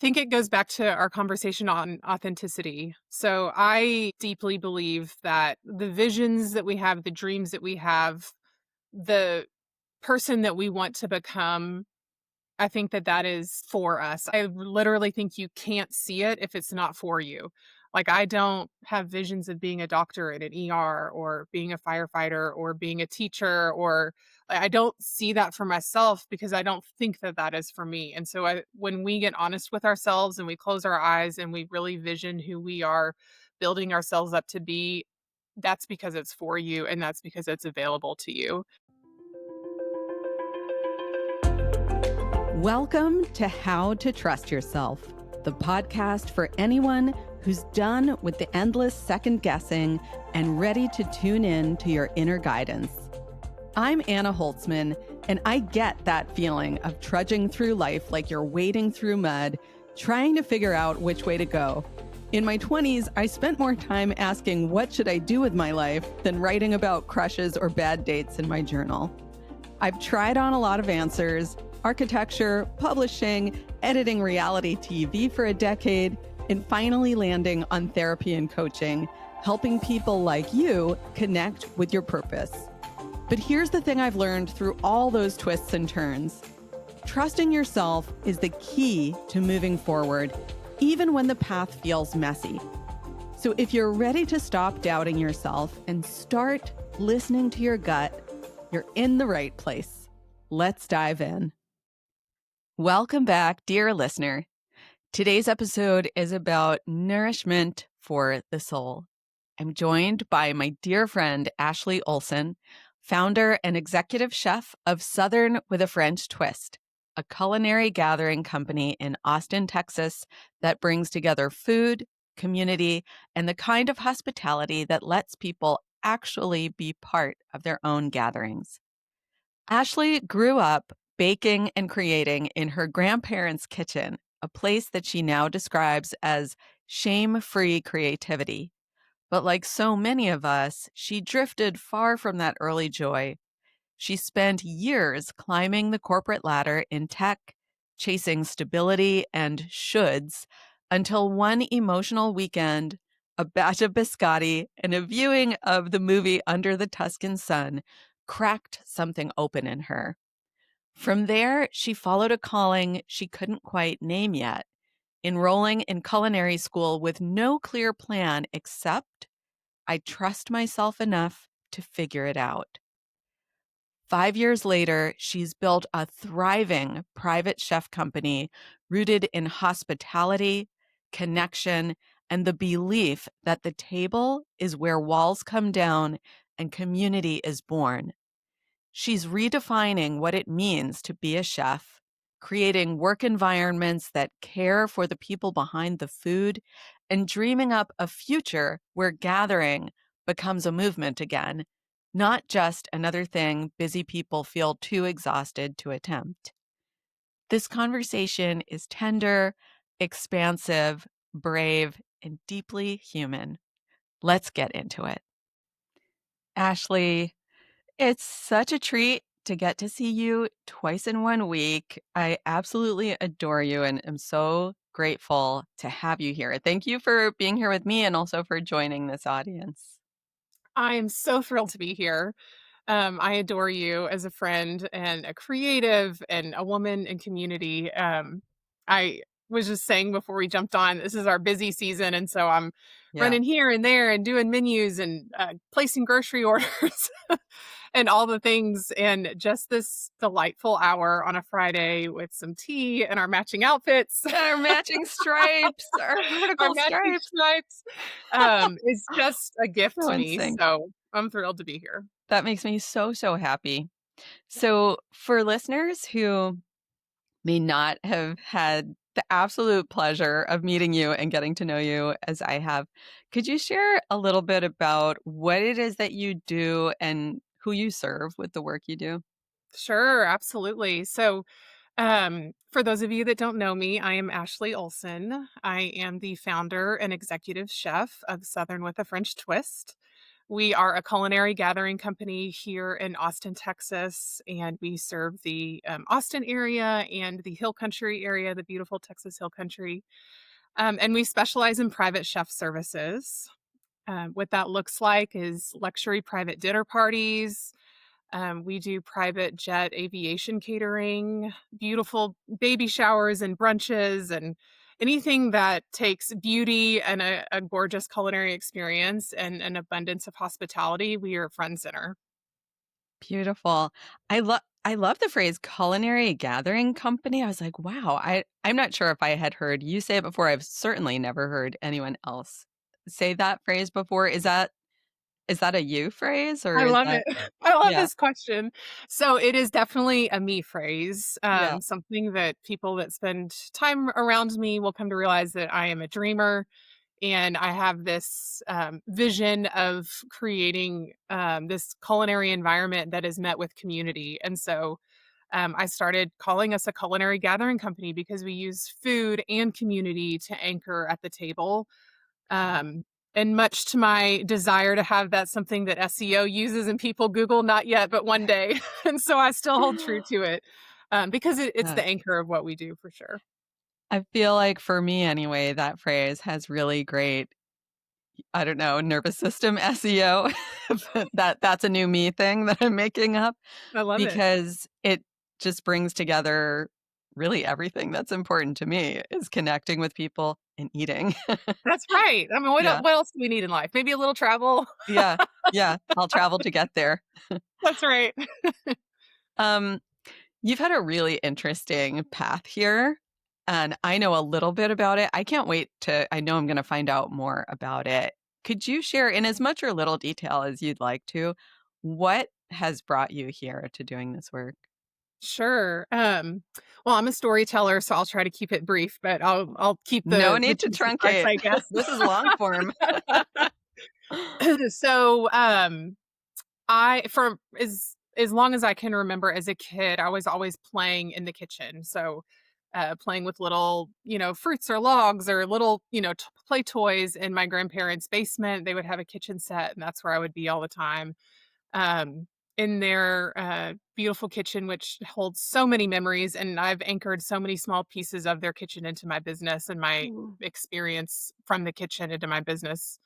think it goes back to our conversation on authenticity. So I deeply believe that the visions that we have, the dreams that we have, the person that we want to become, I think that that is for us. I literally think you can't see it if it's not for you. Like, I don't have visions of being a doctor in an ER or being a firefighter or being a teacher, or I don't see that for myself because I don't think that that is for me. And so when we get honest with ourselves and we close our eyes and we really vision who we are building ourselves up to be, that's because it's for you and that's because it's available to you. Welcome to How to Trust Yourself, the podcast for anyone who's done with the endless second guessing and ready to tune in to your inner guidance. I'm Anna Holtzman, and I get that feeling of trudging through life like you're wading through mud, trying to figure out which way to go. In my 20s, I spent more time asking what should I do with my life than writing about crushes or bad dates in my journal. I've tried on a lot of answers: architecture, publishing, editing reality TV for a decade, and finally landing on therapy and coaching, helping people like you connect with your purpose. But here's the thing I've learned through all those twists and turns. Trusting yourself is the key to moving forward, even when the path feels messy. So if you're ready to stop doubting yourself and start listening to your gut, you're in the right place. Let's dive in. Welcome back, dear listener. Today's episode is about nourishment for the soul. I'm joined by my dear friend, Ashley Olson, founder and executive chef of Southern with a French Twist, a culinary gathering company in Austin, Texas, that brings together food, community, and the kind of hospitality that lets people actually be part of their own gatherings. Ashley grew up baking and creating in her grandparents' kitchen, a place that she now describes as shame-free creativity. But like so many of us, she drifted far from that early joy. She spent years climbing the corporate ladder in tech, chasing stability and shoulds, until one emotional weekend, a batch of biscotti, and a viewing of the movie Under the Tuscan Sun cracked something open in her. From there, she followed a calling she couldn't quite name yet, enrolling in culinary school with no clear plan except, I trust myself enough to figure it out. 5 years later, she's built a thriving private chef company rooted in hospitality, connection, and the belief that the table is where walls come down and community is born. She's redefining what it means to be a chef, creating work environments that care for the people behind the food, and dreaming up a future where gathering becomes a movement again, not just another thing busy people feel too exhausted to attempt. This conversation is tender, expansive, brave, and deeply human. Let's get into it. Ashley, it's such a treat to get to see you twice in 1 week. I absolutely adore you and am so grateful to have you here. Thank you for being here with me and also for joining this audience. I am so thrilled to be here. I adore you as a friend and a creative and a woman in community. I was just saying before we jumped on, this is our busy season. And so I'm Yeah. running here and there and doing menus and placing grocery orders and all the things. And just this delightful hour on a Friday with some tea and our matching outfits, Our matching stripes, our our vertical matching stripes. stripes, is just a gift So to in me. sync. So I'm thrilled to be here. That makes me so, so happy. So, for listeners who may not have had the absolute pleasure of meeting you and getting to know you as I have, could you share a little bit about what it is that you do and who you serve with the work you do? Sure, absolutely. So, for those of you that don't know me, I am Ashley Olson. I am the founder and executive chef of Southern with a French Twist. We are a culinary gathering company here in Austin, Texas, and we serve the Austin area and the Hill Country area, the beautiful Texas Hill Country. And we specialize in private chef services. What that looks like is luxury private dinner parties. We do private jet aviation catering, beautiful baby showers and brunches, and anything that takes beauty and a gorgeous culinary experience and an abundance of hospitality. We are front center. Beautiful. I love the phrase culinary gathering company. I was like, wow, I'm not sure if I had heard you say it before. I've certainly never heard anyone else say that phrase before. Is that a you phrase or I is love that it. I love yeah, this question. So it is definitely a me phrase, yeah. something that people that spend time around me will come to realize that I am a dreamer. And I have this vision of creating this culinary environment that is met with community. And so I started calling us a culinary gathering company because we use food and community to anchor at the table. Um, and much to my desire to have that something that SEO uses and people Google, not yet, but one day. And so I still hold true to it because it's Yeah. the anchor of what we do for sure. I feel like for me anyway, that phrase has really great, I don't know, nervous system SEO. That's a new me thing that I'm making up I love it. because it just brings together really everything that's important to me is connecting with people and eating. That's right. I mean, Yeah. what else do we need in life? Maybe a little travel. Yeah. Yeah. I'll travel to get there. That's right. Um, you've had a really interesting path here, and I know a little bit about it. I can't wait I know I'm going to find out more about it. Could you share in as much or little detail as you'd like to, what has brought you here to doing this work? Sure. Well, I'm a storyteller, so I'll try to keep it brief, but I'll keep No the need to juicy parts, truncate. I guess. This is long form. So, I for as long as I can remember as a kid, I was always playing in the kitchen. So, playing with little, fruits or logs or little, play toys in my grandparents' basement. They would have a kitchen set, and that's where I would be all the time. um, in their beautiful kitchen, which holds so many memories. And I've anchored so many small pieces of their kitchen into my business and my Mm. experience from the kitchen into my business.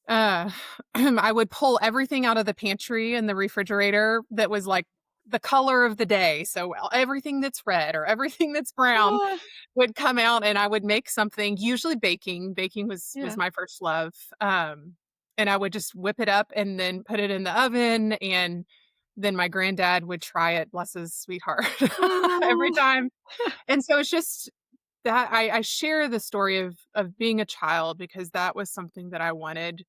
Uh, I would pull everything out of the pantry and the refrigerator that was like the color of the day. So everything that's red or everything that's brown Ah, would come out and I would make something, usually baking. Baking was yeah. my first love. And I would just whip it up and then put it in the oven and then my granddad would try it, bless his sweetheart, every Oh. time. And so it's just that I share the story of being a child because that was something that I wanted,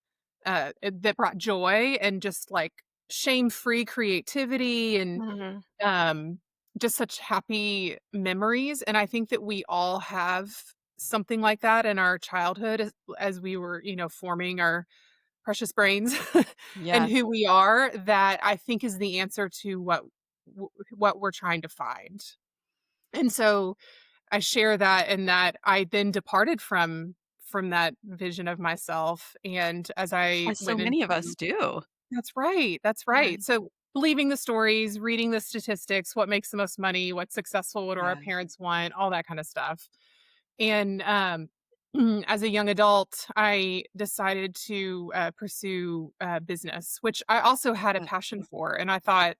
that brought joy and just like shame-free creativity and Mhm. um, just such happy memories, and I think that we all have something like that in our childhood as we were, forming our precious brains and Yes. who we are, that I think is the answer to what we're trying to find. And so I share that and that I then departed from that vision of myself, and as I As so went many of into us do. that's right, that's Yeah. right. So, believing the stories, reading the statistics, what makes the most money, what's successful, what do our Yes. parents want, all that kind of stuff. And, as a young adult, I decided to, pursue, business, which I also had a Yeah. passion for, and I thought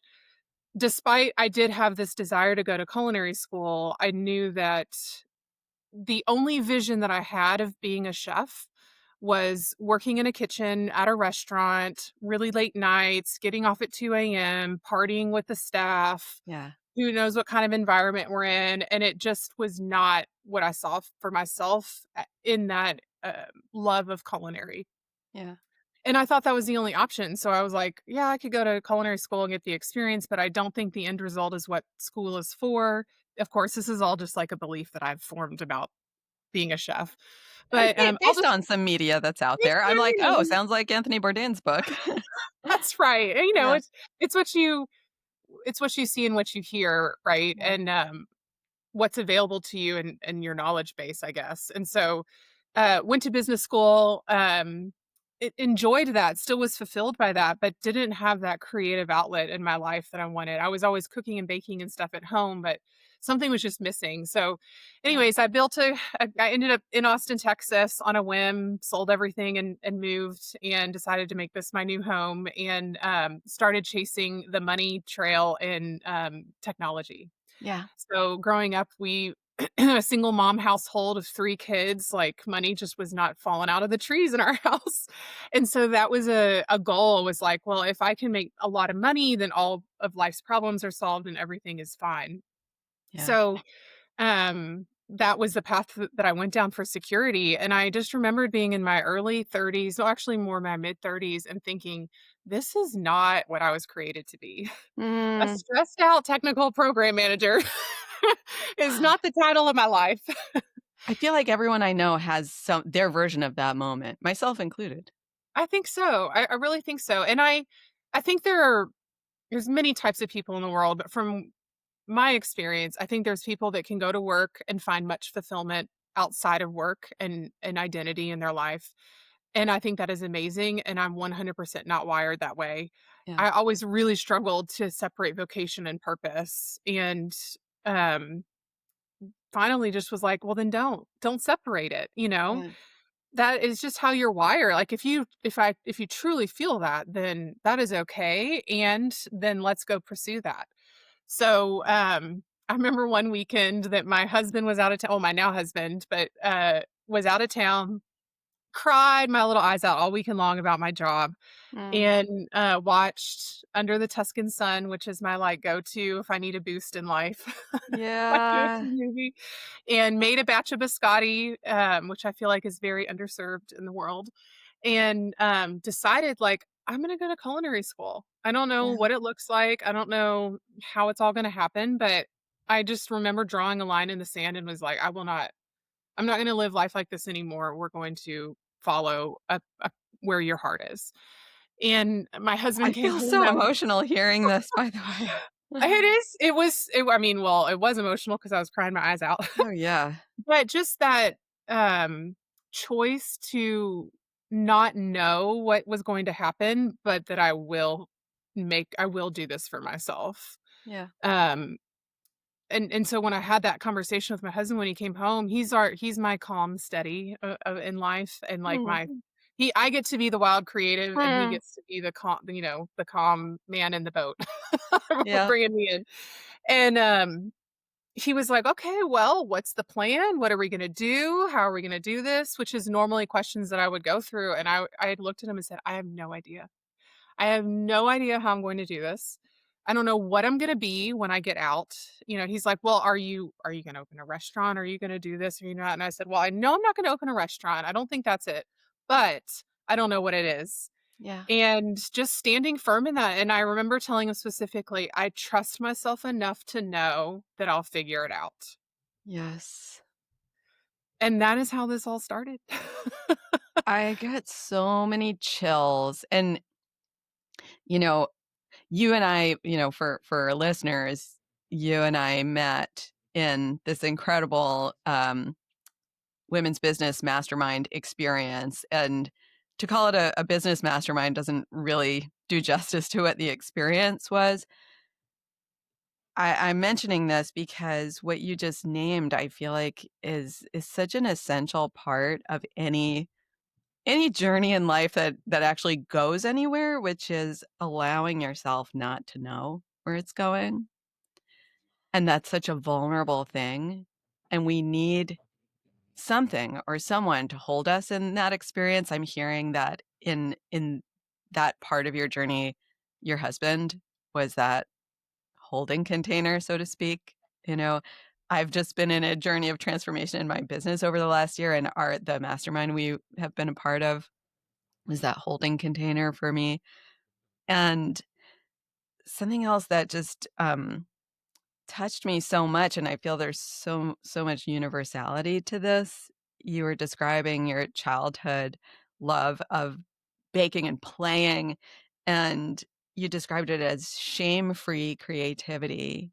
despite I did have this desire to go to culinary school, I knew that the only vision that I had of being a chef was working in a kitchen at a restaurant, really late nights, getting off at 2 a.m., partying with the staff. Yeah. Who knows what kind of environment we're in? And it just was not what I saw for myself in that love of culinary. Yeah. And I thought that was the only option. So I was like, yeah, I could go to culinary school and get the experience, but I don't think the end result is what school is for. Of course, this is all just like a belief that I've formed about being a chef. But, I'll Based just on some media that's out yeah, there, I'm like, you "Oh, know, sounds like Anthony Bourdain's book." that's right. And, Yeah. it's it's what you see and what you hear, right? Yeah. And, what's available to you and your knowledge base, I guess. And so, went to business school, enjoyed that, still was fulfilled by that, but didn't have that creative outlet in my life that I wanted. I was always cooking and baking and stuff at home, but something was just missing. So, Yeah. anyways, I ended up in Austin, Texas on a whim, sold everything and moved and decided to make this my new home and started chasing the money trail in technology. Yeah. So growing up, we a single mom household of 3 kids, like, money just was not falling out of the trees in our house. And so that was a goal, was like, well, if I can make a lot of money, then all of life's problems are solved and everything is fine. Yeah. So, that was the path that I went down for security, and I just remembered being in my early 30s, well, actually more my mid-30s, and thinking, "This is not what I was created to be." A Mm. stressed out technical program manager is not the title of my life. I feel like everyone I know has their version of that moment, myself included. I think so. I really think so. And I think there's many types of people in the world, but from my experience, I think there's people that can go to work and find much fulfillment outside of work and identity in their life. And I think that is amazing. And I'm 100% not wired that way. Yeah. I always really struggled to separate vocation and purpose. And um finally just was like, well, then don't separate it, you know? Yeah. That is just how you're wired. Like if you truly feel that, then that is okay. And then let's go pursue that. So I remember one weekend that my husband was out of town, well, my now husband, but was out of town, cried my little eyes out all weekend long about my job Mm. and watched Under the Tuscan Sun, which is my like go-to if I need a boost in life. My go-to Yeah. movie, and made a batch of biscotti, which I feel like is very underserved in the world, and decided like I'm gonna go to culinary school. I don't know Yeah. what it looks like. I don't know how it's all gonna happen, but I just remember drawing a line in the sand and was like, I'm not gonna live life like this anymore. We're going to follow where your heart is. And my I husband came feel home so that emotional hearing this, by the way. I mean, well, it was emotional because I was crying my eyes out. Oh, yeah. But just that, choice to not know what was going to happen, but that I will do this for myself. Yeah. Um, and so when I had that conversation with my husband when he came home, he's my calm, steady, in life, and, like, my Mm. I get to be the wild creative, and he Mm. gets to be the calm man in the boat. Yeah. Bringing me in. And, he was like, "Okay, well, what's the plan? What are we gonna do? How are we gonna do this?" Which is normally questions that I would go through, and I had looked at him and said, "I have no idea. I have no idea how I'm going to do this. I don't know what I'm gonna be when I get out." He's like, "Well, are you gonna open a restaurant? Are you gonna do this? Or you not?" And I said, "Well, I know I'm not gonna open a restaurant. I don't think that's it, but I don't know what it is." Yeah. And just standing firm in that, and I remember telling him specifically, "I trust myself enough to know that I'll figure it out." Yes. And that is how this all started. I get so many chills. And, you know, you and I, for our listeners, you and I met in this incredible women's business mastermind experience. And to call it a business mastermind doesn't really do justice to what the experience was. I'm mentioning this because what you just named, I feel like is such an essential part of any journey in life that actually goes anywhere, which is allowing yourself not to know where it's going. And that's such a vulnerable thing. And we need something or someone to hold us in that experience. I'm hearing that in that part of your journey, your husband was that holding container, so to speak. You know, I've just been in a journey of transformation in my business over the last year, and the mastermind we have been a part of was that holding container for me. And something else that just touched me so much, and I feel there's so much universality to this. You were describing your childhood love of baking and playing, and you described it as shame-free creativity,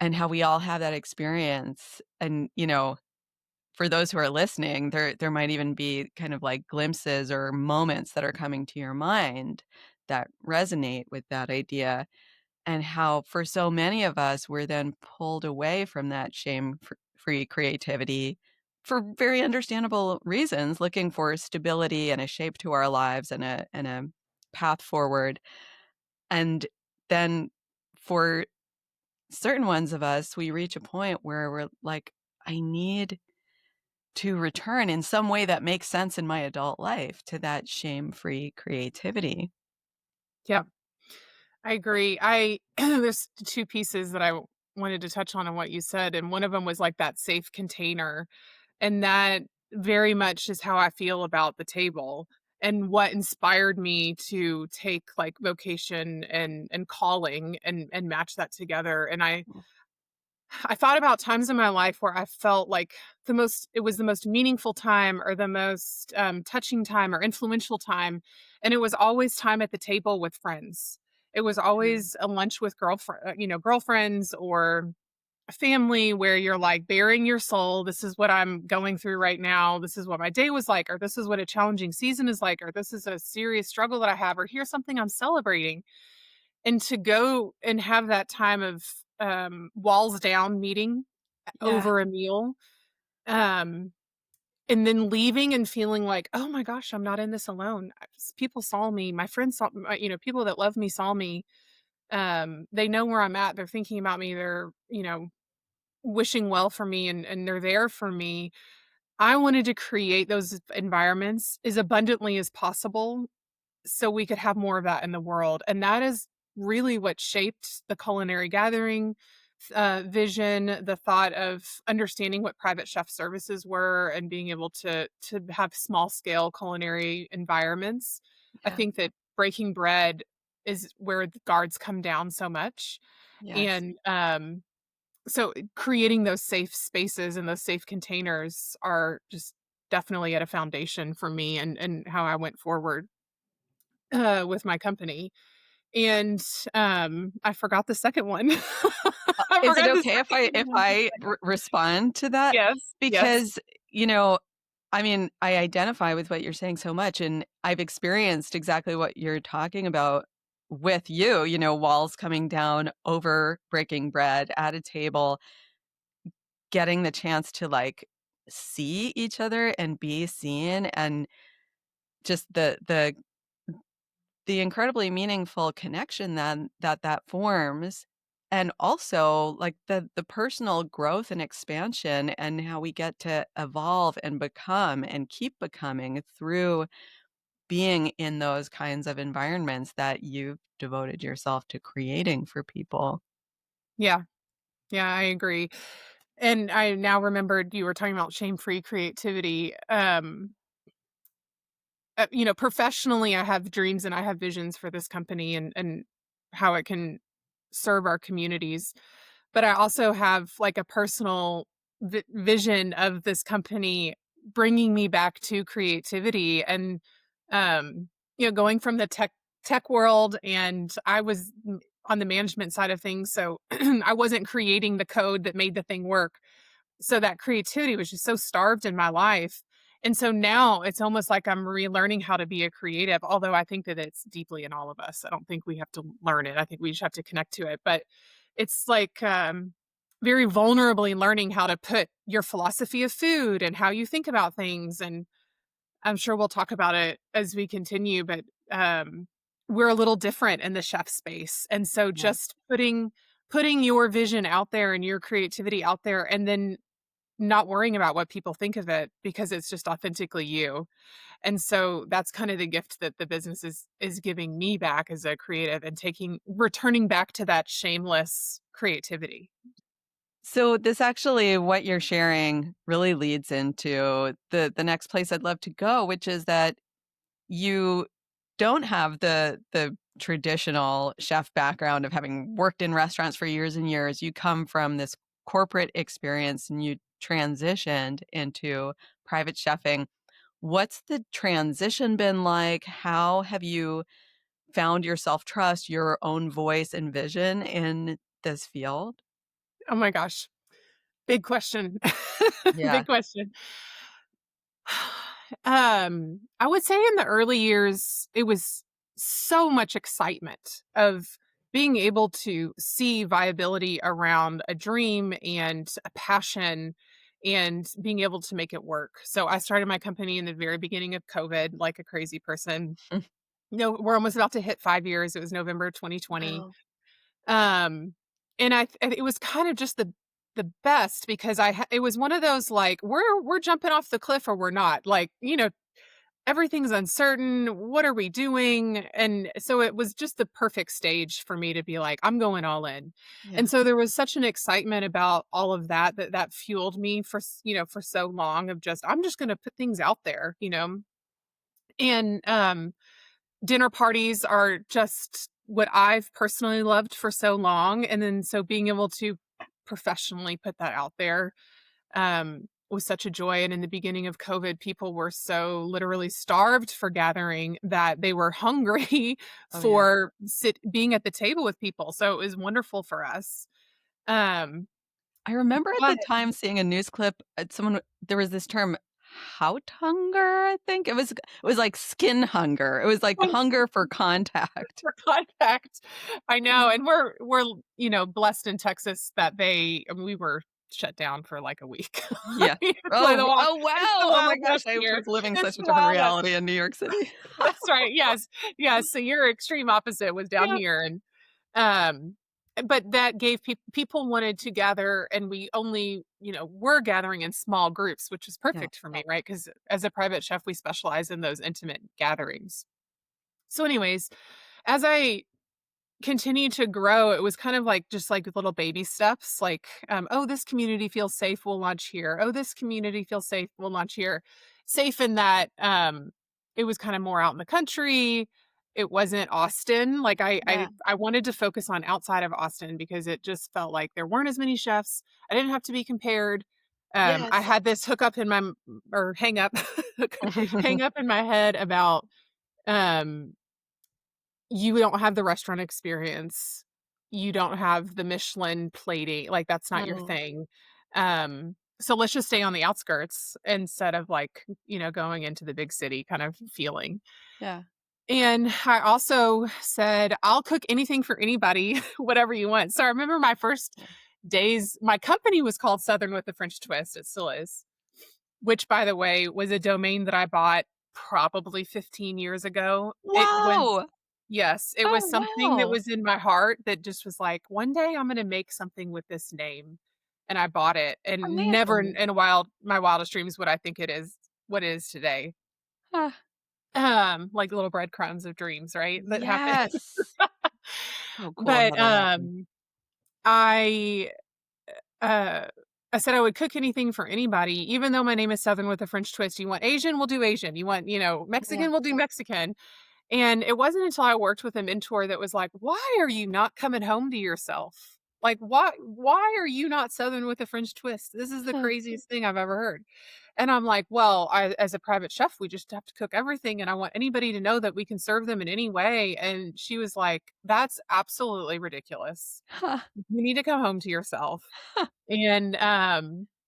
and how we all have that experience. And, for those who are listening, there might even be kind of like glimpses or moments that are coming to your mind that resonate with that idea, and how for so many of us, we're then pulled away from that shame-free creativity for very understandable reasons, looking for stability and a shape to our lives and a path forward. And then for certain ones of us, we reach a point where we're like, I need to return in some way that makes sense in my adult life to that shame-free creativity. Yeah, I agree. I there's two pieces that I wanted to touch on what you said, and one of them was like that safe container, and that very much is how I feel about the table and what inspired me to take like vocation and calling and match that together. And I thought about times in my life where I felt like it was the most meaningful time or the most touching time or influential time. And it was always time at the table with friends. It was Mm. always a lunch with girlfriends or family where you're like bearing your soul. This is what I'm going through right now. This is what my day was like, or this is what a challenging season is like, or this is a serious struggle that I have, or here's something I'm celebrating. And to go and have that time of walls down meeting Yeah, over a meal, um, and then leaving and feeling like, "Oh my gosh, I'm not in this alone." People saw me, my friends saw people that love me saw me. They know where I'm at, they're thinking about me, they're, wishing well for me and they're there for me. I wanted to create those environments as abundantly as possible so we could have more of that in the world, and that is really what shaped the culinary gathering vision, the thought of understanding what private chef services were and being able to have small scale culinary environments. I yeah, think that breaking bread is where the guards come down so much, yes. and so creating those safe spaces and those safe containers are just definitely at a foundation for me and how I went forward with my company. And I forgot the second one. I Is it forgot the okay if second I one. if One I second. respond to that? Yes, yes. Because, you know, I mean, I identify with what you're saying so much, and I've experienced exactly what you're talking about with you, walls coming down over breaking bread at a table, getting the chance to, like, see each other and be seen, and just the incredibly meaningful connection then that forms, and also, like, the personal growth and expansion and how we get to evolve and become and keep becoming through being in those kinds of environments that you've devoted yourself to creating for people. Yeah, yeah, I agree. And I now remembered you were talking about shame-free creativity. Professionally, I have dreams and I have visions for this company and how it can serve our communities. But I also have like a personal vision of this company bringing me back to creativity and going from the tech world, and I was on the management side of things, so I wasn't creating the code that made the thing work. So that creativity was just so starved in my life. And so now it's almost like I'm relearning how to be a creative, although I think that it's deeply in all of us. I don't think we have to learn it. I think we just have to connect to it. But it's like very vulnerably learning how to put your philosophy of food and how you think about things. And I'm sure we'll talk about it as we continue, but we're a little different in the chef space. And so Yeah. just putting your vision out there and your creativity out there and then not worrying about what people think of it because it's just authentically you. And so that's kind of the gift that the business is giving me back as a creative and returning back to that shameless creativity. So this actually what you're sharing really leads into the next place I'd love to go, which is that you don't have the traditional chef background of having worked in restaurants for years and years. You come from this corporate experience and you transitioned into private chefing. What's the transition been like? How have you found your self-trust, your own voice and vision in this field? Oh my gosh. Big question. Yeah. Big question. I would say in the early years, it was so much excitement of being able to see viability around a dream and a passion and being able to make it work. So I started my company in the very beginning of COVID like a crazy person. No, we're almost about to hit 5 years. It was November 2020. Wow. Um, and and it was kind of just the best because it was one of those like we're jumping off the cliff or we're not. Like, everything's uncertain. What are we doing? And so it was just the perfect stage for me to be like, I'm going all in. And Yeah. so there was such an excitement about all of that fueled me for so long of just I'm just going to put things out there. And dinner parties are just what I've personally loved for so long, and then so being able to professionally put that out there, was such a joy, and in the beginning of COVID, people were so literally starved for gathering that they were hungry Oh, yeah. for being at the table with people, so it was wonderful for us. Um, I remember at the but time seeing a news clip, there was this term, "Haut hunger," I think? It was like skin hunger. It was like hunger for contact. for contact. I know, and we're blessed in Texas that we were shut down for like a week. Yeah. Play the Oh, wild. oh, It's the wow. Oh my Wild gosh, West I here. was living It's such a the different Wild West. reality in New York City. That's right. Yes. Yes. So your extreme opposite was down Yeah. here, and um, but that gave people wanted to gather, and we only were gathering in small groups, which is Yeah. perfect for me, right? Because as a private chef, we specialize in those intimate gatherings. So, anyways, as I continue to grow, it was kind of like just like little baby steps, like, oh, this community feels safe, we'll launch here. Oh, this community feels safe, we'll launch here. Safe in that it was kind of more out in the country. It wasn't Austin. Like Yeah. I wanted to focus on outside of Austin because it just felt like there weren't as many chefs. I didn't have to be compared. I Yes. had this hook up in my or hang up hang up in my head about um you don't have the restaurant experience. You don't have the Michelin plating, like, that's not your No. thing. So let's just stay on the outskirts instead of, like, going into the big city kind of feeling. Yeah. And I also said, "I'll cook anything for anybody, whatever you want." So I remember my first Yeah. days my company was called Southern with a French Twist, it still is, which, by the way, was a domain that I bought probably 15 years ago. It was Wow. Yes, it was Oh, something that wow. was in my heart that just was like, "One day I'm gonna make something with this name," and I bought it, and never Amazing. in my wildest dreams would I think it is what it is today. Ah, Like little breadcrumbs of dreams, right, that happen. yes. So cool how But, that happened. I, uh I said I would cook anything for anybody, even though my name is Southern with a French twist. You want Asian? We'll do Asian. You want, Yeah. Mexican? We'll do Mexican. And it wasn't until I worked with a mentor that was like, "Why are you not coming home to yourself? Like, why are you not Southern with a French twist? This is the Huh. craziest thing I've ever heard." And I'm like, "Well, as a private chef, we just have to cook everything, and I want anybody to know that we can serve them in any way." And she was like, "That's absolutely ridiculous. Huh. You need to come home to yourself." And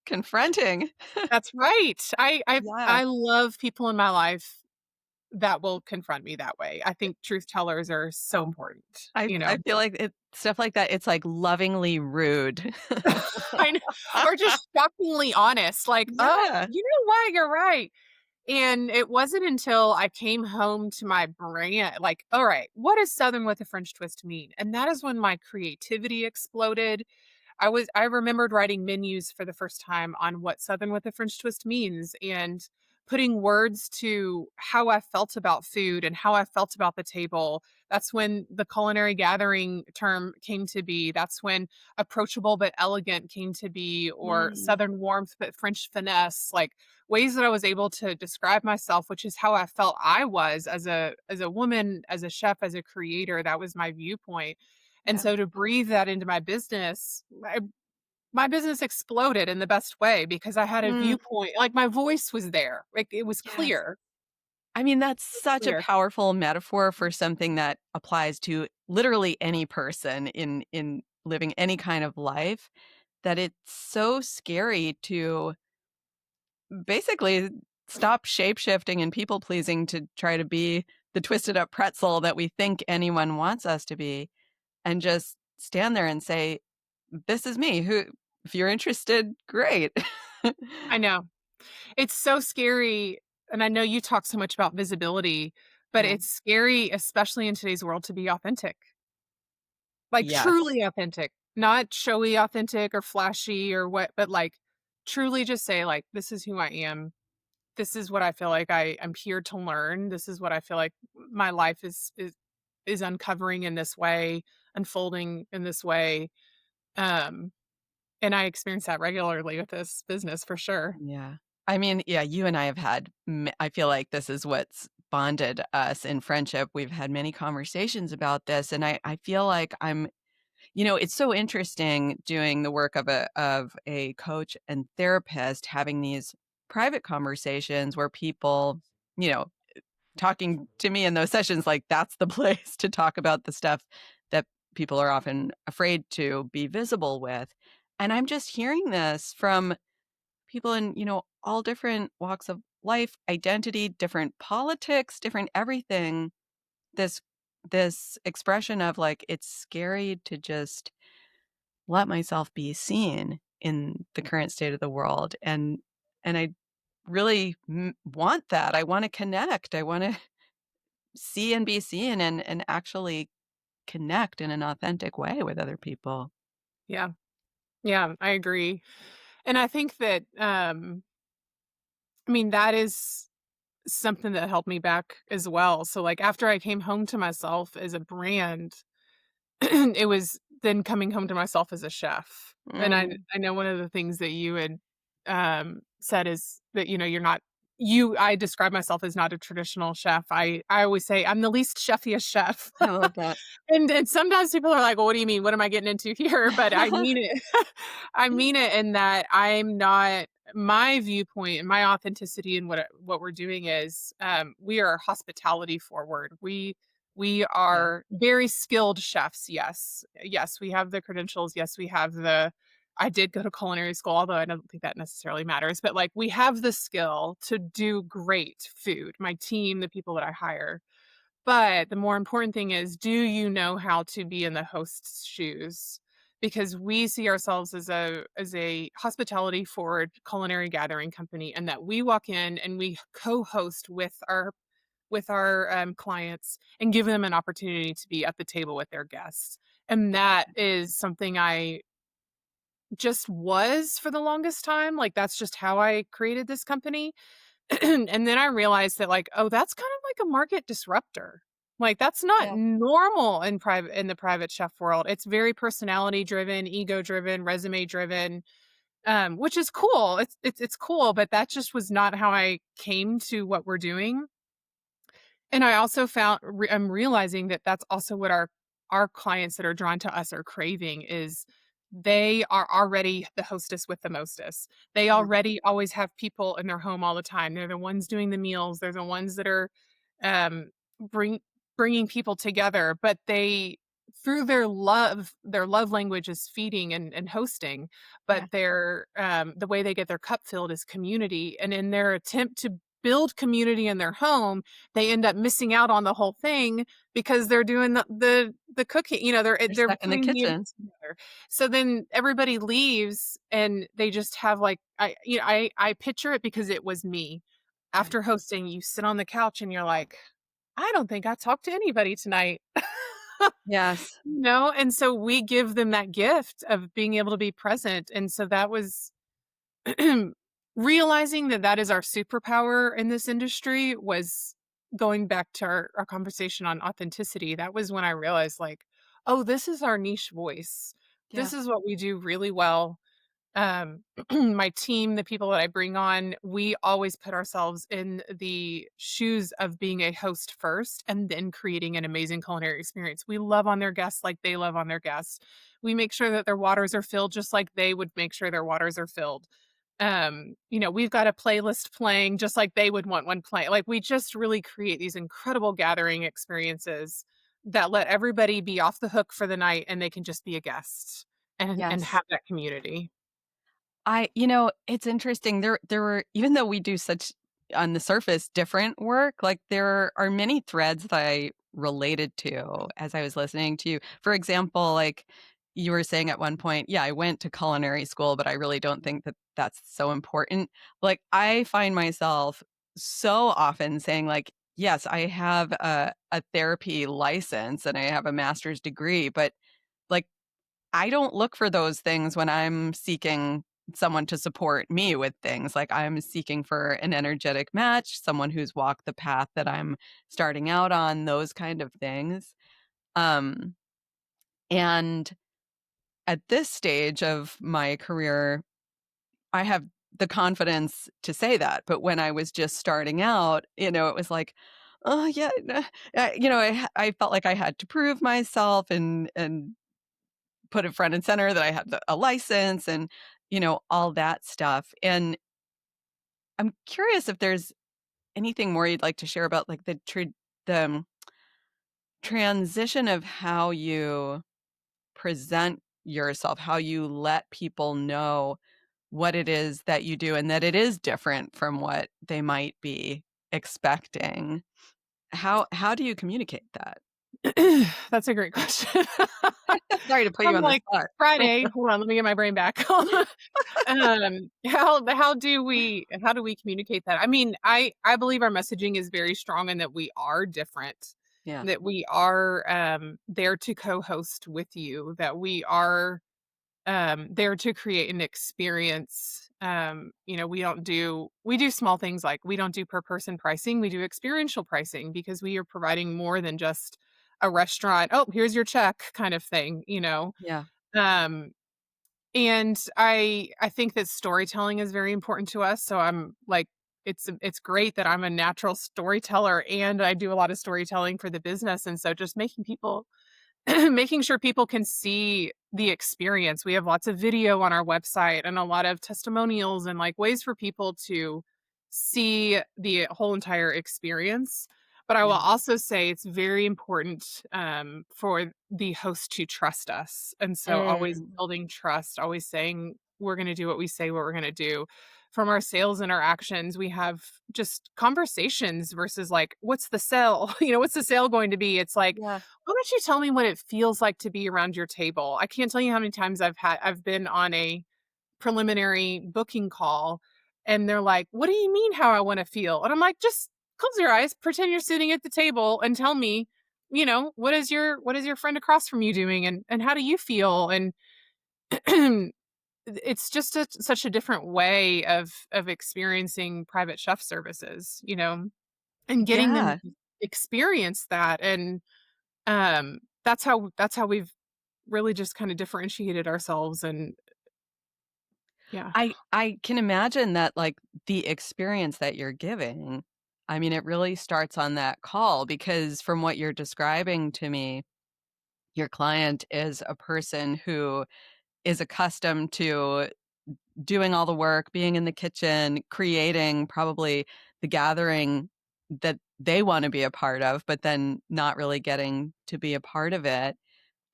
Confronting. that's right. Yeah. I love people in my life that will confront me that way. I think truth tellers are so important, you I know? feel like stuff like that, it's like lovingly rude. I know, or just shockingly honest, like, "Oh, Yeah. you know what? You're right." And it wasn't until I came home to my brand, like, "All right, what does Southern with a French twist mean?" And that is when my creativity exploded. I remembered writing menus for the first time on what Southern with a French twist means and putting words to how I felt about food and how I felt about the table. That's when the culinary gathering term came to be. That's when approachable but elegant came to be, or Mm. Southern warmth but French finesse, like ways that I was able to describe myself, which is how I felt I was as a woman, as a chef, as a creator. That was my viewpoint. And Yeah. so to breathe that into my business, my business exploded in the best way because I had a Mm. viewpoint, like, my voice was there, like, it was Yes. clear, I mean, that's such a clear. powerful metaphor for something that applies to literally any person in living any kind of life. that it's so scary to basically stop shape-shifting and people-pleasing to try to be the twisted up pretzel that we think anyone wants us to be, and just stand there and say, "This is me. Who if you're interested, great." I know. It's so scary, and I know you talk so much about visibility, but Yeah. it's scary, especially in today's world, to be authentic. Like, Yes. truly authentic, not showy authentic or flashy or what, but, like, truly just say, like, "This is who I am. This is what I feel like I'm here to learn. This is what I feel like my life is uncovering in this way, unfolding in this way." Um, and I experience that regularly with this business for sure. Yeah. I mean, yeah, you and I have had I feel like this is what's bonded us in friendship. We've had many conversations about this, and I feel like it's so interesting doing the work of a coach and therapist, having these private conversations where people, you know, talking to me in those sessions, like that's the place to talk about the stuff that people are often afraid to be visible with. And I'm just hearing this from people in, all different walks of life, identity, different politics, different everything. This this expression of like it's scary to just let myself be seen in the current state of the world, and I really want that. I want to connect. I want to see and be seen, and actually connect in an authentic way with other people. Yeah. Yeah, I agree. And I think that, I mean, that is something that helped me back as well. So, like, after I came home to myself as a brand, it was then coming home to myself as a chef. And Mm, I know one of the things that you had, said is that, you're not you I describe myself as not a traditional chef. I always say I'm the least chefiest chef. I love that. And sometimes people are like, "Well, what do you mean? What am I getting into here?" But I mean it. I mean it in that I'm not my viewpoint and my authenticity in what we're doing is, we are hospitality forward. We Yeah. are very skilled chefs, yes. Yes, we have the credentials, yes, we have the I did go to culinary school, although I don't think that necessarily matters, but, like, we have the skill to do great food, my team, the people that I hire. But the more important thing is, do you know how to be in the host's shoes? Because we see ourselves as a hospitality forward culinary gathering company, and that we walk in and we co-host with our clients and give them an opportunity to be at the table with their guests. And that is something I just was for the longest time. Like, that's just how I created this company. And then I realized that, like, oh, that's kind of like a market disruptor. Like, that's not Yeah. normal in the private chef world. It's very personality driven, ego driven, resume driven, which is cool. It's cool, but that just was not how I came to what we're doing. And I also I'm realizing that that's also what our clients that are drawn to us are craving is they are already the hostess with the mostest. They Yeah. already always have people in their home all the time. They're the ones doing the meals. They're the ones that are um, bring bringing people together. But they through their love language is feeding and hosting. Yeah. But the way they get their cup filled is community. And in their attempt to build community in their home, they end up missing out on the whole thing because they're doing the cooking, They're they're stuck in the putting the kitchen. events together. So then everybody leaves and they just have like I picture it because it was me. Yeah. After hosting, you sit on the couch and you're like, "I don't think I talked to anybody tonight." Yes. No, and so we give them that gift of being able to be present, and so that was realizing that that is our superpower in this industry was going back to our conversation on authenticity. That was when I realized, like, oh, this is our niche voice. Yeah. This is what we do really well. My team, the people that I bring on, we always put ourselves in the shoes of being a host first and then creating an amazing culinary experience. We love on their guests like they love on their guests. We make sure that their waters are filled just like they would make sure their waters are filled. We've got a playlist playing just like they would want one play. Like, we just really create these incredible gathering experiences that let everybody be off the hook for the night and they can just be a guest. and Yes. have that community. It's interesting. There were, even though we do such, on the surface, different work, like there are many threads that I related to as I was listening to you. For example, like you were saying at one point, yeah, I went to culinary school, but I really don't think that that's so important. Like I find myself so often saying like, yes, I have a therapy license and I have a master's degree, but like I don't look for those things when I'm seeking someone to support me with things. Like I'm seeking for an energetic match, someone who's walked the path that I'm starting out on, those kind of things. Um, and at this stage of my career, I have the confidence to say that. But when I was just starting out, it was like, oh yeah, I felt like I had to prove myself and put it front and center that I had a license and, all that stuff. And I'm curious if there's anything more you'd like to share about like the transition of how you present yourself, how you let people know what it is that you do and that it is different from what they might be expecting. How do you communicate that? That's a great question. Sorry to put you I'm on the like, spot. "Friday, hold on, let me get my brain back." How do we communicate that? I mean, I believe our messaging is very strong and that we are different, Yeah. that we are, there to co-host with you, that we are, there to create an experience. We do small things like we don't do per person pricing, we do experiential pricing because we are providing more than just a restaurant, "Oh, here's your check," kind of thing. Yeah. Um, and I think that storytelling is very important to us, so I'm like it's great that I'm a natural storyteller and I do a lot of storytelling for the business, and so just making people making sure people can see the experience. We have lots of video on our website and a lot of testimonials and like ways for people to see the whole entire experience. But I will Yeah. also say it's very important for the host to trust us. And so always Mm. building trust, always saying we're going to do what we say, what we're going to do. From our sales interactions, we have just conversations versus like, what's the sale? What's the sale going to be? It's like, Yeah. why don't you tell me what it feels like to be around your table? I can't tell you how many times I've been on a preliminary booking call and they're like, "What do you mean how I want to feel?" And I'm like, "Just close your eyes, pretend you're sitting at the table and tell me, what is your friend across from you doing and how do you feel?" And it's just such a different way of experiencing private chef services, and getting them Yeah. to experience that and that's how we've really just kinda differentiated ourselves and yeah. I can imagine that, like, the experience that you're giving, I mean, it really starts on that call because from what you're describing to me, your client is a person who is accustomed to doing all the work, being in the kitchen, creating probably the gathering that they wanna be a part of, but then not really getting to be a part of it,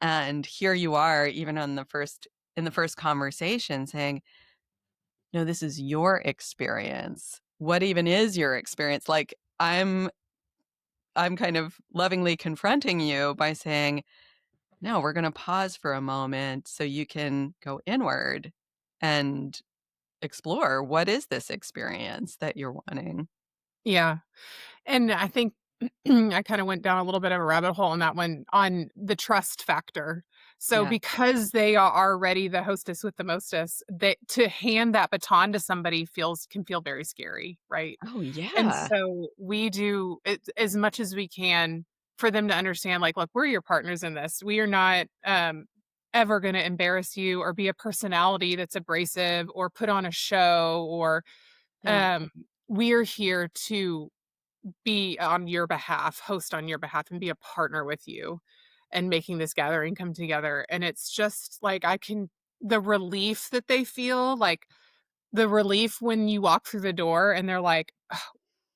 and here you are even on the first in the first conversation saying, no, this is your experience. What even is your experience? Like, I'm kind of lovingly confronting you by saying, "No, we're gonna pause for a moment so you can go inward and explore what is this experience that you're wanting?" Yeah. And I think I kinda went down a little bit of a rabbit hole on that one on the trust factor. So Yeah. because they are already the hostess with the mostess, they to hand that baton to somebody can feel very scary, right? Oh, And yeah. so we do it as much as we can for them to understand, like, "Look, we're your partners in this. We are not, ever gonna embarrass you or be a personality that's abrasive or put on a show or, Yeah. um, we're here to be on your behalf, host on your behalf, and be a partner with you and making this gathering come together." And it's just like the relief that they feel, like the relief when you walk through the door and they're like,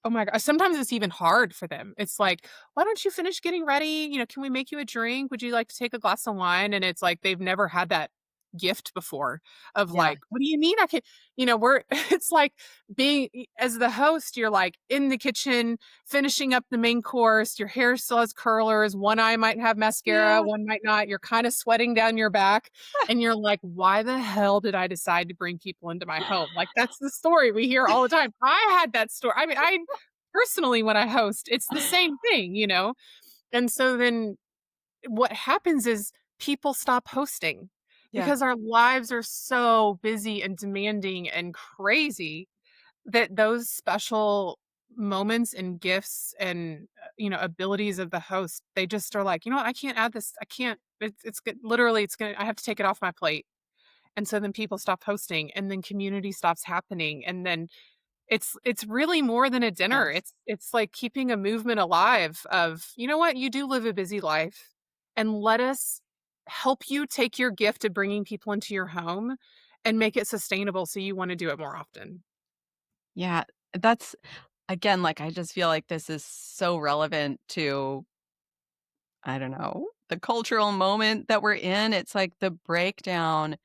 oh my god, sometimes it's even hard for them. It's like, "Why don't you finish getting ready? Can we make you a drink? Would you like to take a glass of wine?" And it's like they've never had that gift before of Yeah. like, what do you mean I can, we're, it's like being, as the host, you're like in the kitchen, finishing up the main course. Your hair still has curlers. One eye might have mascara, Yeah. one might not. You're kind of sweating down your back. And you're like, why the hell did I decide to bring people into my home? Like, that's the story we hear all the time. I had that story. I mean, I personally, when I host, it's the same thing. And so then what happens is people stop hosting Yeah. because our lives are so busy and demanding and crazy that those special moments and gifts and abilities of the host, they just are like, I can't add this, I can't, literally it's gonna, I have to take it off my plate. And so then people stop hosting, and then community stops happening, and then it's really more than a dinner. Yes. It's like keeping a movement alive of, you know what, you do live a busy life, and let us help you take your gift of bringing people into your home and make it sustainable so you wanna do it more often. Yeah. That's again, like, I just feel like this is so relevant to, I don't know, the cultural moment that we're in. It's like the breakdown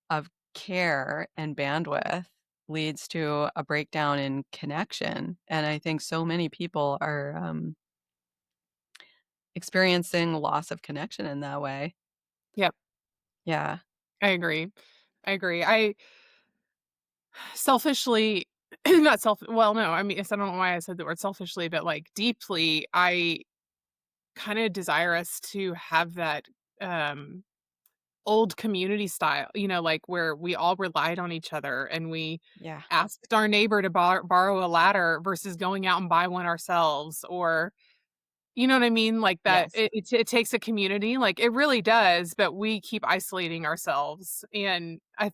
of care and bandwidth leads to a breakdown in connection. And I think so many people are experiencing loss of connection in that way. Yep, Yeah. I agree. I agree. I selfishly not well, no, I mean, I don't know why I said the word selfishly, but, like, deeply, I kinda desire us to have that, um old community style, like where we all relied on each other and we Yeah. asked our neighbor to borrow a ladder versus going out and buy one ourselves, or you know what I mean? Like that Yes. it takes a community, like it really does, but we keep isolating ourselves. And I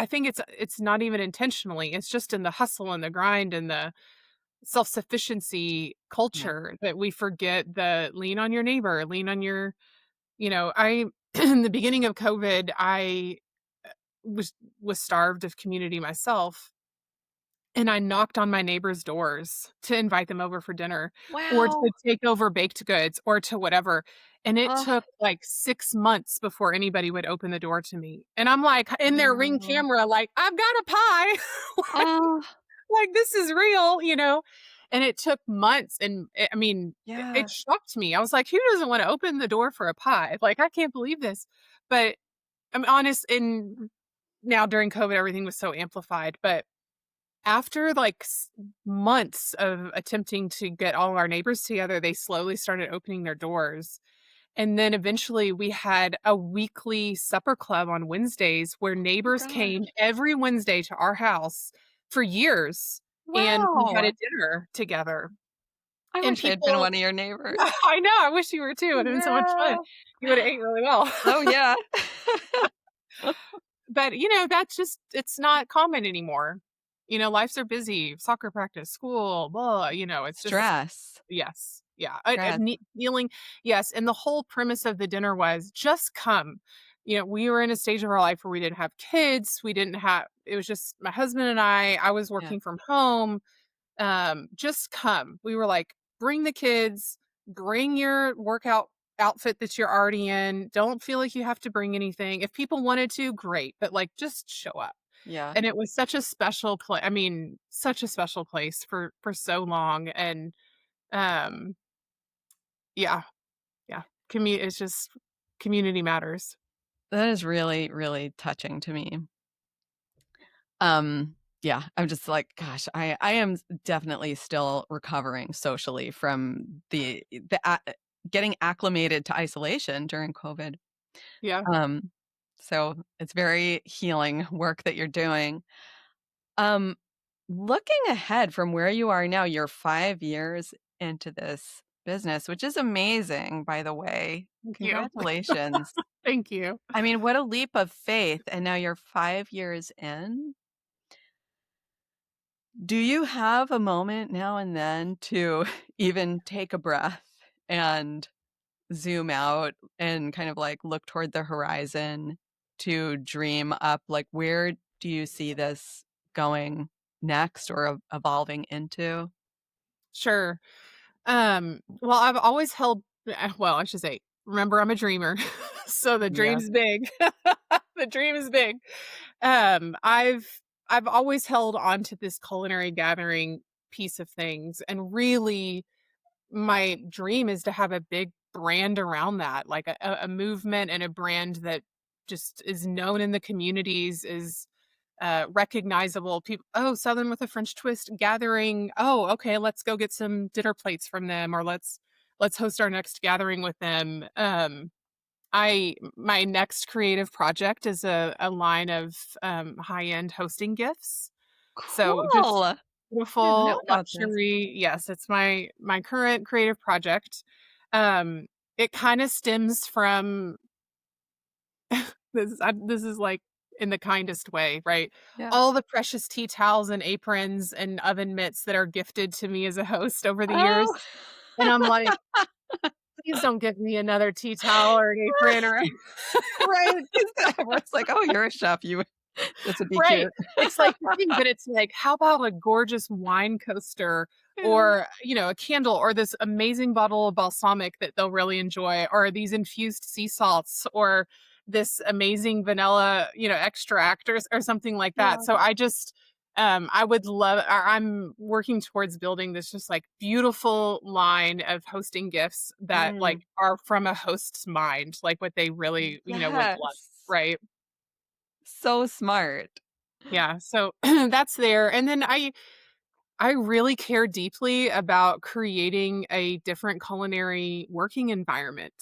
think it's not even intentionally. It's just in the hustle and the grind and the self-sufficiency Yeah. culture that we forget the lean on your neighbor, lean on your I in the beginning of COVID, I was was starved of community myself, and I knocked on my neighbors' doors to invite them over for dinner or Wow. to take over baked goods or to whatever, and it Oh, took, like, 6 months before anybody would open the door to me, and I'm, like, in their Ring no. camera, like, "I've got a pie." Like Oh, this is real. And it took months, and I mean, it yeah. shocked me. I was like, "Who doesn't wanna open the door for a pie?" Like, I can't believe this, but I'm honest, and now during COVID, everything was so amplified, but after, like, months of attempting to get all our neighbors together, they slowly started opening their doors, and then eventually we had a weekly supper club on Wednesdays where Oh neighbors came gosh. every Wednesday to our house for years, and we had a Wow. dinner together, I and wish I had been people one of your neighbors. I know, I wish you were too, it would've been so much fun. Yeah. You would've ate really well. Oh, yeah. But, that's just it's not common anymore. Lives are busy, soccer practice, school, blah, it's just Stress. yes. Yeah, Stress. feeling yes, and the whole premise of the dinner was, "Just come." We were in a stage of our life where we didn't have kids, we didn't have it was just my husband and I was Yeah. working from home, just come. We were like, "Bring the kids, bring your workout outfit that you're already in, don't feel like you have to bring anything. If people wanted to, great, but, like, just show up." Yeah. And it was such a special place. I mean, such a special place for so long, and, um, yeah, yeah, it's just community matters. That is really, really touching to me. Yeah, I'm just like, gosh, I am definitely still recovering socially from getting acclimated to isolation during COVID. Yeah, Um, so it's very healing work that you're doing. Um, Looking ahead from where you are now, you're 5 years into this business, which is amazing, by the way. thank you. Congratulations. Thank you. I mean, what a leap of faith, and now you're 5 years in. Do you have a moment now and then to even take a breath and zoom out and kind of, like, look toward the horizon to dream up, like, where do you see this going next or evolving into? Sure. Well, I've always held well, I should say, remember, I'm a dreamer, so the Yeah. dream's big. The dream is big. I've always held on to this culinary gathering piece of things, and really my dream is to have a big brand around that, like a movement and a brand that just is known in the communities, is recognizable. People, oh, Southern with a French twist gathering. Oh, okay, let's go get some dinner plates from them, or let's host our next gathering with them. I my next creative project is a line of high-end hosting gifts. So Cool. just I didn't know beautiful about this. luxury. Yes, it's my current creative project. Um, it kind of stems from this is like in the kindest way, right? Yeah. All the precious tea towels and aprons and oven mitts that are gifted to me as a host over the years. Oh, And I'm like, please don't give me another tea towel or an apron or right. 'Cause everyone's like, "Oh, you're a chef. You this would be right. cute." It's like the thing, but it's like, how about a gorgeous wine coaster Yeah. or, a candle or this amazing bottle of balsamic that they'll really enjoy, or these infused sea salts or this amazing vanilla, extract or something like that. Yeah. So I would love or I'm working towards building this just like beautiful line of hosting gifts that like Mm. are from a host's mind, like what they really, would want. Yes. Right. So smart. Yeah, so that's there, and then I really care deeply about creating a different culinary working environment.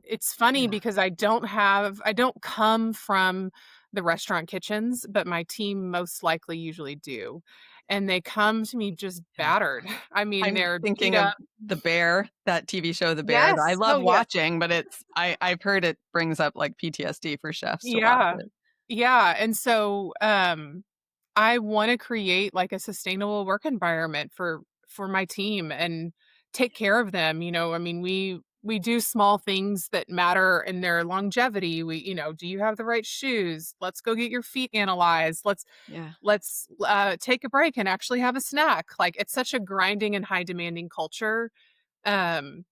It's funny Yeah. because I don't come from the restaurant kitchens, but my team most likely usually do, and they come to me just Yeah. battered. I mean, I'm they're beat thinking of up. The Bear, that TV show The Bear that I Yes. love Oh, yes. watching, but I've heard it brings up, like, PTSD for chefs to watch Yeah. it. Yeah, and so, I wanna create, like, a sustainable work environment for my team and take care of them, I mean, we do small things that matter in their longevity. Do you have the right shoes? Let's go get your feet analyzed. Yeah. Let's take a break and actually have a snack. Like, it's such a grinding and high demanding culture, um,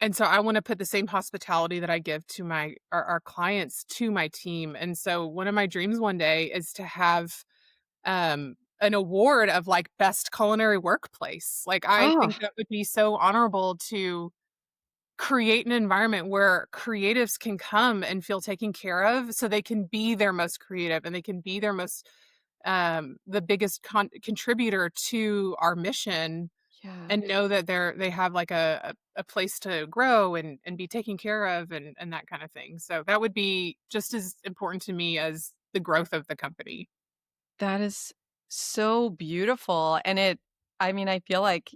and so I wanna put the same hospitality that I give to our clients to my team, and so one of my dreams one day is to have an award of, like, best culinary workplace. Like, I Oh, think that would be so honorable to create an environment where creatives can come and feel taken care of so they can be their most creative and they can be their most, the biggest contributor to our mission yeah. and know that they have, like, a place to grow and be taken care of and that kinda thing. So that would be just as important to me as the growth of the company. That is so beautiful, and I mean, I feel like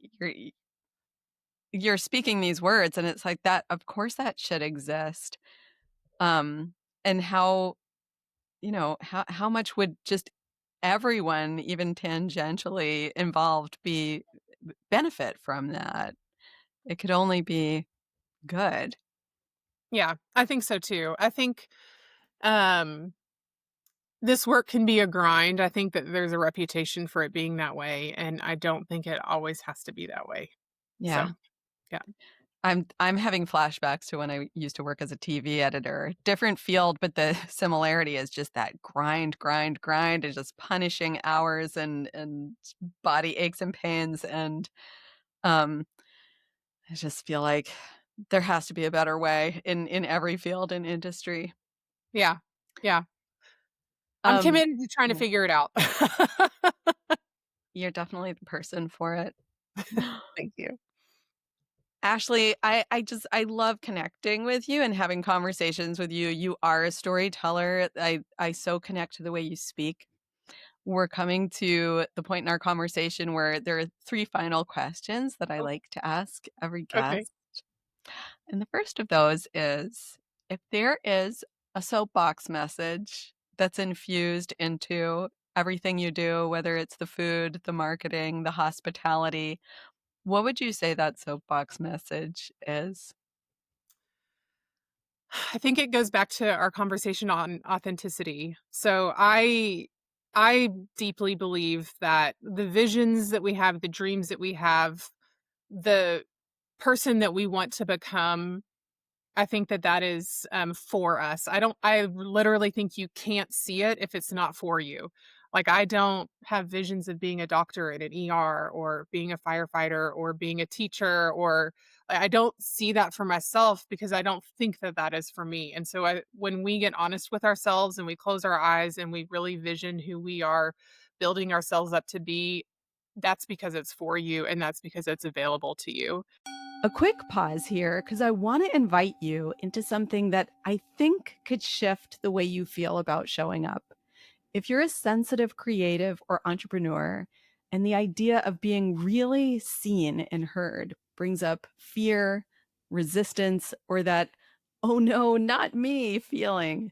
you're speaking these words, and it's like that of course that should exist. Um, and how much would just everyone, even tangentially involved, benefit from that? It could only be good. Yeah, I think so too. I think, um, this work can be a grind. I think that there's a reputation for it being that way, and I don't think it always has to be that way. So, Yeah. yeah. I'm having flashbacks to when I used to work as a TV editor. Different field, but the similarity is just that grind, grind, grind, and just punishing hours and body aches and pains, and, um, I just feel like there has to be a better way in every field and industry. Yeah. Yeah. I'm Um, committed to trying to yeah, figure it out. you're definitely the person for it. Thank you. Ashley, I love connecting with you and having conversations with you. You are a storyteller. I so connect to the way you speak. We're coming to the point in our conversation where there are 3 final questions that I Oh, like to ask every okay. guest. And the first of those is, if there is a soapbox message that's infused into everything you do, whether it's the food, the marketing, the hospitality, what would you say that soapbox message is? I think it goes back to our conversation on authenticity. So I deeply believe that the visions that we have, the dreams that we have, the person that we want to become I think that that is, for us. I literally think you can't see it if it's not for you. Like, I don't have visions of being a doctor in an ER or being a firefighter or being a teacher, or I don't see that for myself because I don't think that that is for me. And so when we get honest with ourselves and we close our eyes and we really vision who we are building ourselves up to be, that's because it's for you and that's because it's available to you. A quick pause here because I want to invite you into something that I think could shift the way you feel about showing up. If you're a sensitive creative or entrepreneur, and the idea of being really seen and heard brings up fear, resistance, or that, oh no, not me feeling,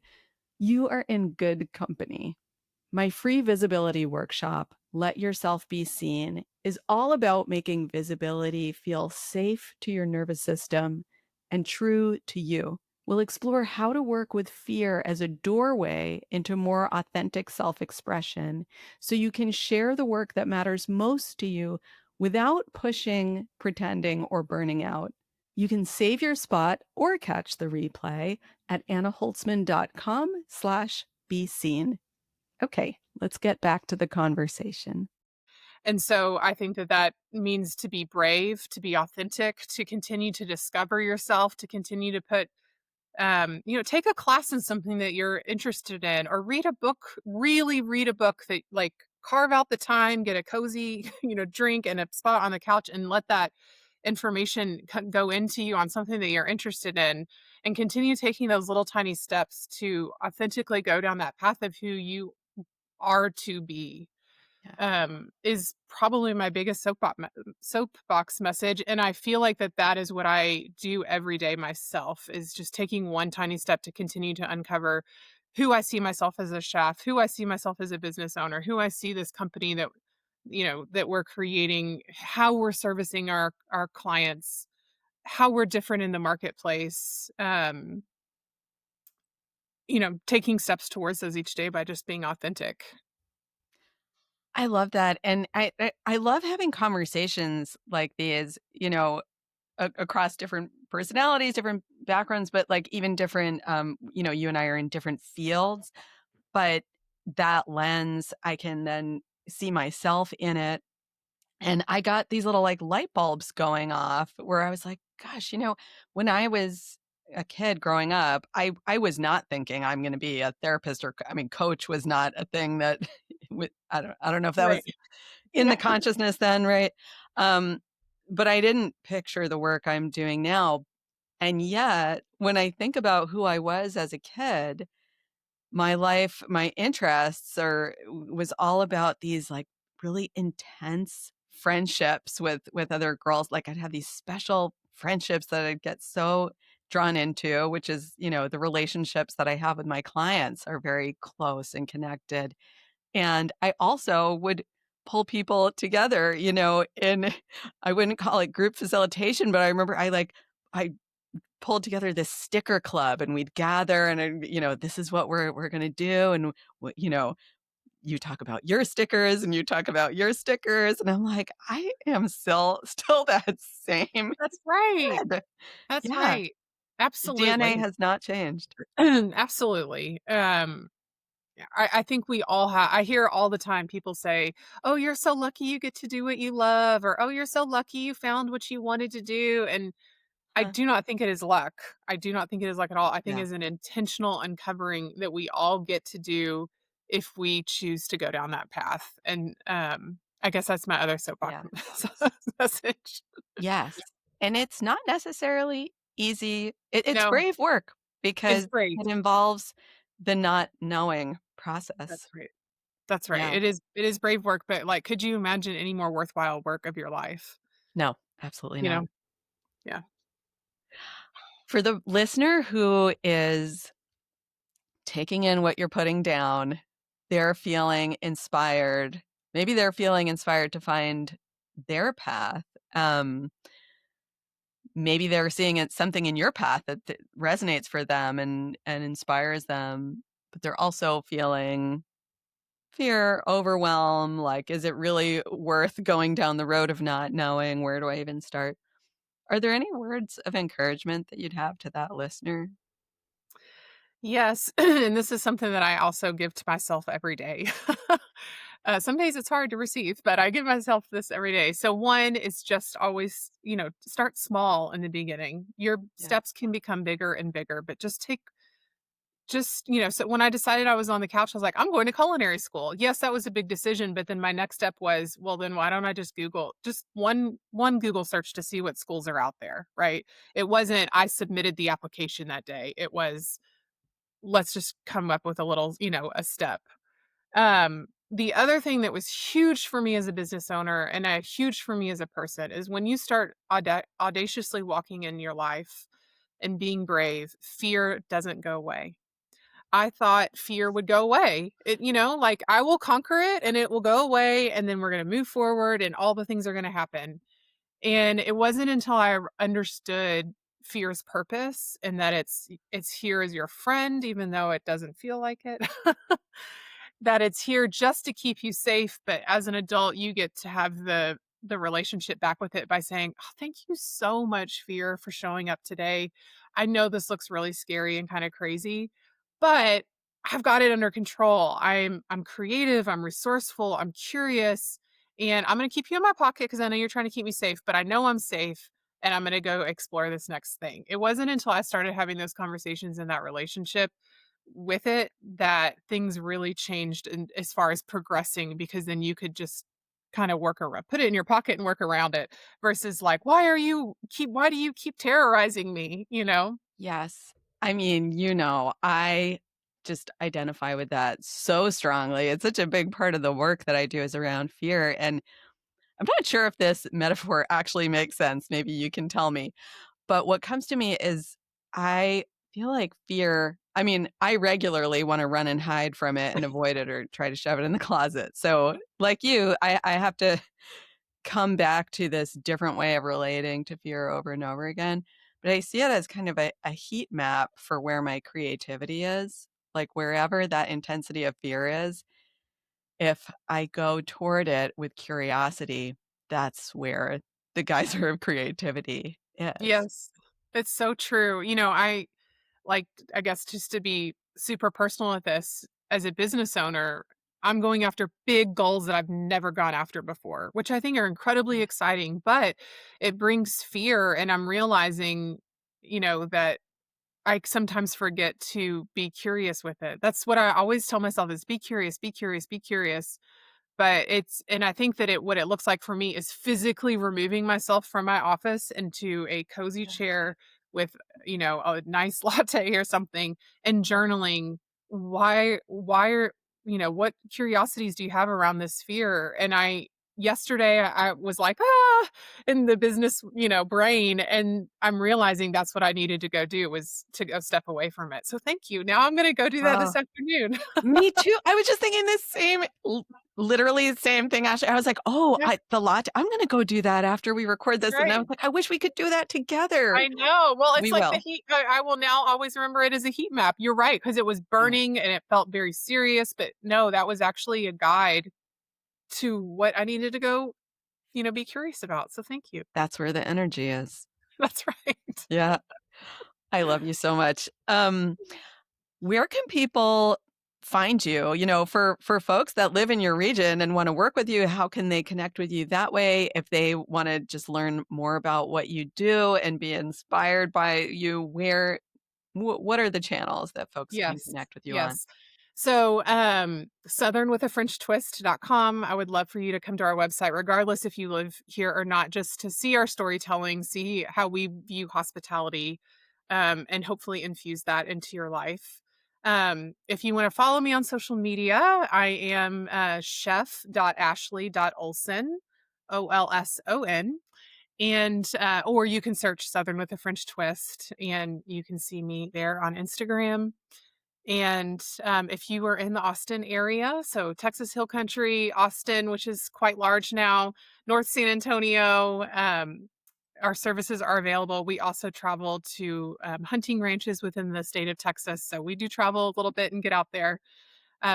you are in good company. My free visibility workshop, Let Yourself Be Seen, is all about making visibility feel safe to your nervous system and true to you. We'll explore how to work with fear as a doorway into more authentic self expression so you can share the work that matters most to you without pushing, pretending, or burning out. You can save your spot or catch the replay at annaholtzman.com/be seen. Okay, let's get back to the conversation. And so I think that that means to be brave, to be authentic, to continue to discover yourself, to continue to put, take a class in something that you're interested in, or read a book, really read a book that, like, carve out the time, get a cozy, drink and a spot on the couch and let that information go into you on something that you're interested in, and continue taking those little tiny steps to authentically go down that path of who you are to be, Yeah. is probably my biggest soapbox message, and I feel like that is what I do every day myself, is just taking one tiny step to continue to uncover who I see myself as a chef, who I see myself as a business owner, who I see this company that we're creating, how we're servicing our clients, how we're different in the marketplace, taking steps towards those each day by just being authentic. I love that, and I love having conversations like these, across different personalities, different backgrounds, but, like, even different, you and I are in different fields, but that lens, I can then see myself in it. And I got these little, like, light bulbs going off where I was like, gosh, when I was a kid growing up, I was not thinking I'm gonna be a therapist or I mean, coach was not a thing that I don't know if that Right. was in the consciousness then, right? Um, but I didn't picture the work I'm doing now. And yet, when I think about who I was as a kid, my life, my interests was all about these, like, really intense friendships with other girls. Like, I'd have these special friendships that I'd get so drawn into, which is, the relationships that I have with my clients are very close and connected. And I also would pull people together, in I wouldn't call it group facilitation, but I remember I pulled together this sticker club and we'd gather and, this is what we're gonna do. And, what, you talk about your stickers and you talk about your stickers. And I'm like, I am still that same That's right. kid. That's Yeah. right. DNA Absolutely. has not changed. Absolutely. Yeah, I think we all have. I hear all the time people say, "Oh, you're so lucky you get to do what you love," or "Oh, you're so lucky you found what you wanted to do." And I Huh. do not think it is luck. I do not think it is luck at all. I think Yeah. it's an intentional uncovering that we all get to do if we choose to go down that path. And I guess that's my other soapbox Yeah. message. Yes. And it's not necessarily easy. It's No, brave work it's because brave. it involves the not knowing That's process. right. That's right. Yeah. It is brave work, but, like, could you imagine any more worthwhile work of your life? No, absolutely You not. know? Yeah. For the listener who is taking in what you're putting down, they're feeling inspired. Maybe they're feeling inspired to find their path. Um, Maybe they're seeing something in your path that resonates for them and inspires them, but they're also feeling fear, overwhelm. Like, is it really worth going down the road of not knowing? Where do I even start? Are there any words of encouragement that you'd have to that listener? Yes, and this is something that I also give to myself every day. Some days it's hard to receive, but I give myself this every day. So one is just always, start small in the beginning. Your Yeah. steps can become bigger and bigger, but so when I decided I was on the couch, I was like, I'm going to culinary school. Yes, that was a big decision, but then my next step was, well, then why don't I just Google just one Google search to see what schools are out there, right? It wasn't I submitted the application that day. It was let's just come up with a little, a step. The other thing that was huge for me as a business owner and huge for me as a person is when you start audaciously walking in your life and being brave, fear doesn't go away. I thought fear would go away. Like I will conquer it and it will go away and then we're going to move forward and all the things are going to happen. And it wasn't until I understood fear's purpose and that it's here as your friend even though it doesn't feel like it. That it's here just to keep you safe, but as an adult, you get to have the relationship back with it by saying, "Oh, thank you so much, fear, for showing up today. I know this looks really scary and kind of crazy, but I've got it under control. I'm creative, I'm resourceful, I'm curious, and I'm going to keep you in my pocket because I know you're trying to keep me safe, but I know I'm safe." And I'm going to go explore this next thing. It wasn't until I started having those conversations in that relationship with it that things really changed in as far as progressing because then you could just kind of work around put it in your pocket and work around it versus like, why do you keep terrorizing me, you know?" Yes. I mean, I just identify with that so strongly. It's such a big part of the work that I do is around fear. And I'm not sure if this metaphor actually makes sense. Maybe you can tell me. But what comes to me is I feel like fear. I mean, I regularly want to run and hide from it and avoid it or try to shove it in the closet. So, like you, I have to come back to this different way of relating to fear over and over again. But I see it as kind of a heat map for where my creativity is. Like wherever that intensity of fear is, if I go toward it with curiosity, that's where the geyser of creativity is. Yes. It's so true. Like, I guess just to be super personal with this, as a business owner, I'm going after big goals that I've never gone after before, which I think are incredibly Yeah. exciting, but it brings fear. And I'm realizing, that I sometimes forget to be curious with it. That's what I always tell myself is be curious, be curious, be curious. But I think that what it looks like for me is physically removing myself from my office into a cozy Yes. chair with, a nice latte or something and journaling. Why are, what curiosities do you have around this fear? And yesterday I was like, in the business, brain. And I'm realizing that's what I needed to go do was to go step away from it. So thank you. Now I'm going to go do that this Oh, afternoon. me too. I was just thinking the same, literally the same thing, Ashley. I was like, oh, Yeah, the latte. I'm going to go do that after we record this. And I was right. like, I wish we could do that together. I know. Well, it's We like the will. heat I will now always remember it as a heat map. You're right, because it was Yeah. burning and it felt very serious, but no, that was actually a guide to what I needed to go, be curious about. So thank you. That's where the energy is. That's right. Yeah. I love you so much. Where can people find you? For folks that live in your region and want to work with you, how can they connect with you that way? If they want to just learn more about what you do and be inspired by you, what are the channels that folks can Yes. connect with you on? Yes. So, southernwithafrenchtwist.com. I would love for you to come to our website, regardless if you live here or not, just to see our storytelling, see how we view hospitality, and hopefully infuse that into your life. If you want to follow me on social media, I am chef.ashley.olson, Olson. And or you can search Southern with a French Twist and you can see me there on Instagram. And, if you are in the Austin area, so Texas Hill Country, Austin, which is quite large now, North San Antonio, our services are available. We also travel to, hunting ranches within the state of Texas, so we do travel a little bit and get out there.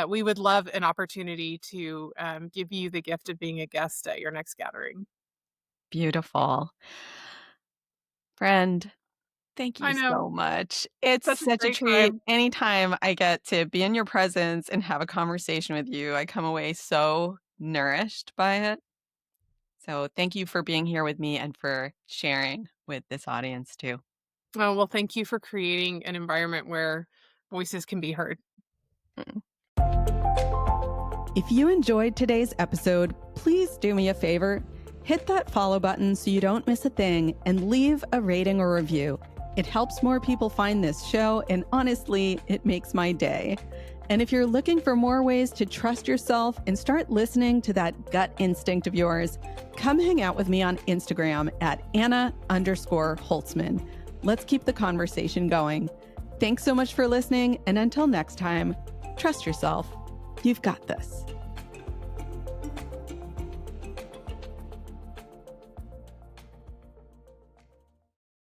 We would love an opportunity to, give you the gift of being a guest at your next gathering. Beautiful. Friend, thank I you know. so much. It's Such a such a great treat. time. Anytime I get to be in your presence and have a conversation with you, I come away so nourished by it. So thank you for being here with me and for sharing with this audience too. Oh, well, thank you for creating an environment where voices can be heard. Mm. If you enjoyed today's episode, please do me a favor. Hit that follow button so you don't miss a thing and leave a rating or review. It helps more people find this show, and honestly, it makes my day. And if you're looking for more ways to trust yourself and start listening to that gut instinct of yours, come hang out with me on Instagram at Anna_Holtzman. Let's keep the conversation going. Thanks so much for listening, and until next time, trust yourself. You've got this.